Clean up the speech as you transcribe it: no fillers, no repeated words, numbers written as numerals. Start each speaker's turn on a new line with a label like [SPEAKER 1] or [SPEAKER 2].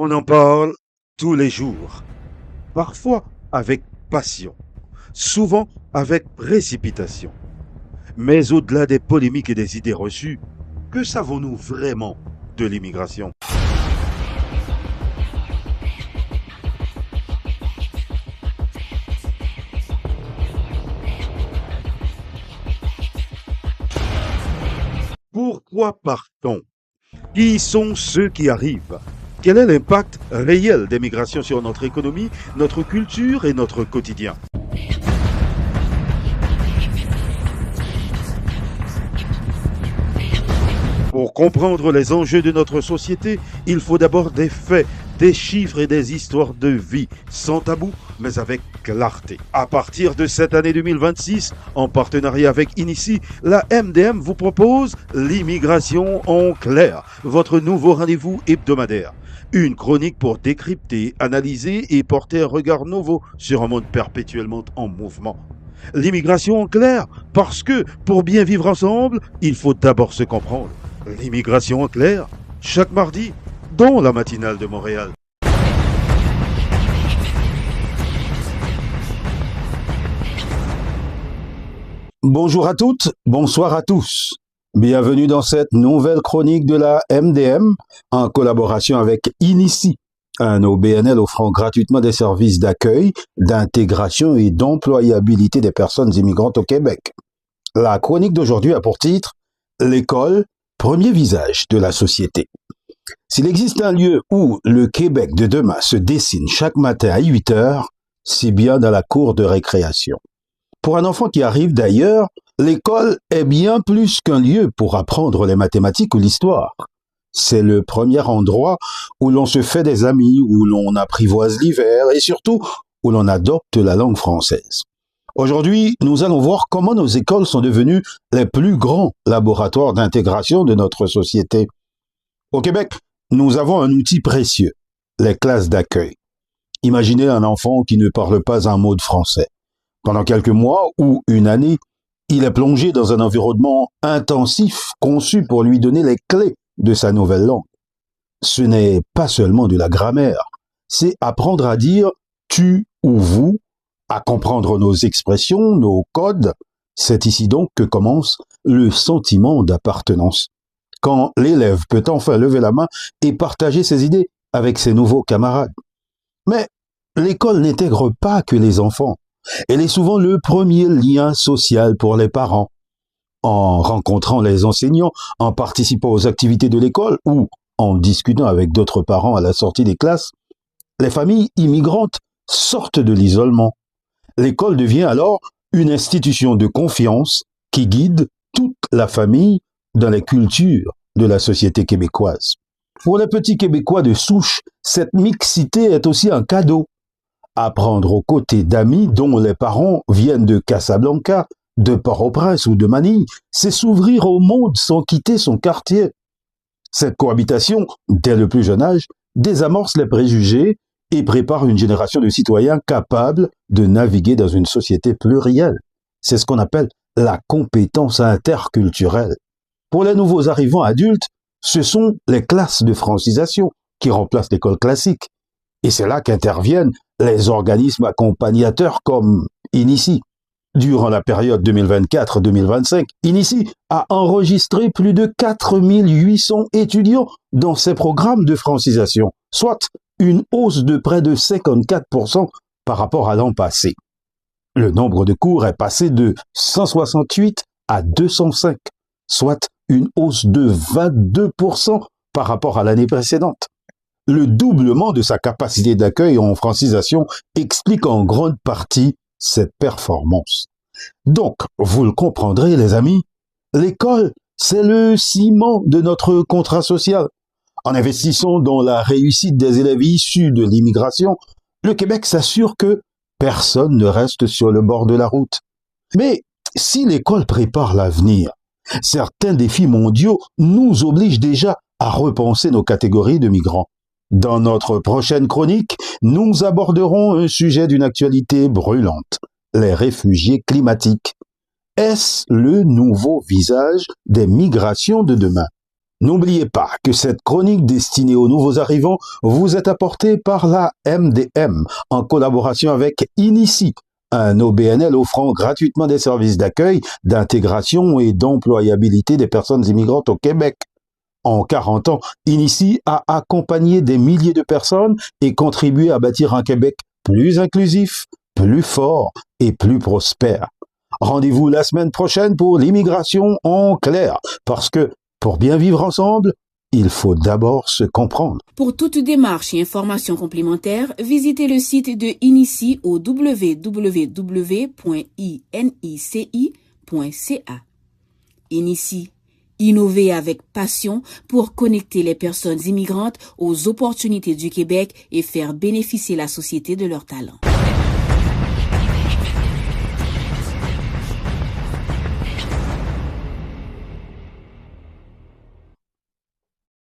[SPEAKER 1] On en parle tous les jours, parfois avec passion, souvent avec précipitation. Mais au-delà des polémiques et des idées reçues, que savons-nous vraiment de l'immigration? Pourquoi part-on? Qui sont ceux qui arrivent? Quel est l'impact réel des migrations sur notre économie, notre culture et notre quotidien? Pour comprendre les enjeux de notre société, il faut d'abord des faits, des chiffres et des histoires de vie, sans tabou, mais avec clarté. À partir de cette année 2026, en partenariat avec Inici, la MDM vous propose l'immigration en clair, votre nouveau rendez-vous hebdomadaire. Une chronique pour décrypter, analyser et porter un regard nouveau sur un monde perpétuellement en mouvement. L'immigration en clair, parce que pour bien vivre ensemble, il faut d'abord se comprendre. L'immigration en clair, chaque mardi, dans la matinale de Montréal.
[SPEAKER 2] Bonjour à toutes, bonsoir à tous. Bienvenue dans cette nouvelle chronique de la MDM en collaboration avec Inici, un OBNL offrant gratuitement des services d'accueil, d'intégration et d'employabilité des personnes immigrantes au Québec. La chronique d'aujourd'hui a pour titre L'école, premier visage de la société. S'il existe un lieu où le Québec de demain se dessine chaque matin à 8 heures, c'est bien dans la cour de récréation. Pour un enfant qui arrive d'ailleurs, l'école est bien plus qu'un lieu pour apprendre les mathématiques ou l'histoire. C'est le premier endroit où l'on se fait des amis, où l'on apprivoise l'hiver et surtout où l'on adopte la langue française. Aujourd'hui, nous allons voir comment nos écoles sont devenues les plus grands laboratoires d'intégration de notre société. Au Québec, nous avons un outil précieux, les classes d'accueil. Imaginez un enfant qui ne parle pas un mot de français. Pendant quelques mois ou une année, il est plongé dans un environnement intensif conçu pour lui donner les clés de sa nouvelle langue. Ce n'est pas seulement de la grammaire, c'est apprendre à dire tu ou vous, à comprendre nos expressions, nos codes. C'est ici donc que commence le sentiment d'appartenance. Quand l'élève peut enfin lever la main et partager ses idées avec ses nouveaux camarades. Mais l'école n'intègre pas que les enfants. Elle est souvent le premier lien social pour les parents. En rencontrant les enseignants, en participant aux activités de l'école ou en discutant avec d'autres parents à la sortie des classes, les familles immigrantes sortent de l'isolement. L'école devient alors une institution de confiance qui guide toute la famille dans les cultures de la société québécoise. Pour les petits Québécois de souche, cette mixité est aussi un cadeau. Apprendre aux côtés d'amis dont les parents viennent de Casablanca, de Port-au-Prince ou de Manille, c'est s'ouvrir au monde sans quitter son quartier. Cette cohabitation, dès le plus jeune âge, désamorce les préjugés et prépare une génération de citoyens capables de naviguer dans une société plurielle. C'est ce qu'on appelle la compétence interculturelle. Pour les nouveaux arrivants adultes, ce sont les classes de francisation qui remplacent l'école classique. Et c'est là qu'interviennent les organismes accompagnateurs comme Inici. Durant la période 2024-2025, Inici a enregistré plus de 4800 étudiants dans ses programmes de francisation, soit une hausse de près de 54% par rapport à l'an passé. Le nombre de cours est passé de 168 à 205, soit une hausse de 22% par rapport à l'année précédente. Le doublement de sa capacité d'accueil en francisation explique en grande partie cette performance. Donc, vous le comprendrez les amis, l'école, c'est le ciment de notre contrat social. En investissant dans la réussite des élèves issus de l'immigration, le Québec s'assure que personne ne reste sur le bord de la route. Mais si l'école prépare l'avenir, certains défis mondiaux nous obligent déjà à repenser nos catégories de migrants. Dans notre prochaine chronique, nous aborderons un sujet d'une actualité brûlante, les réfugiés climatiques. Est-ce le nouveau visage des migrations de demain? N'oubliez pas que cette chronique destinée aux nouveaux arrivants vous est apportée par la MDM en collaboration avec Inici, un OBNL offrant gratuitement des services d'accueil, d'intégration et d'employabilité des personnes immigrantes au Québec. En 40 ans, Inici a accompagné des milliers de personnes et contribué à bâtir un Québec plus inclusif, plus fort et plus prospère. Rendez-vous la semaine prochaine pour l'immigration en clair, parce que pour bien vivre ensemble, il faut d'abord se comprendre.
[SPEAKER 3] Pour toute démarche et informations complémentaires, visitez le site de Inici au www.inici.ca. Inici, innover avec passion pour connecter les personnes immigrantes aux opportunités du Québec et faire bénéficier la société de leurs talents.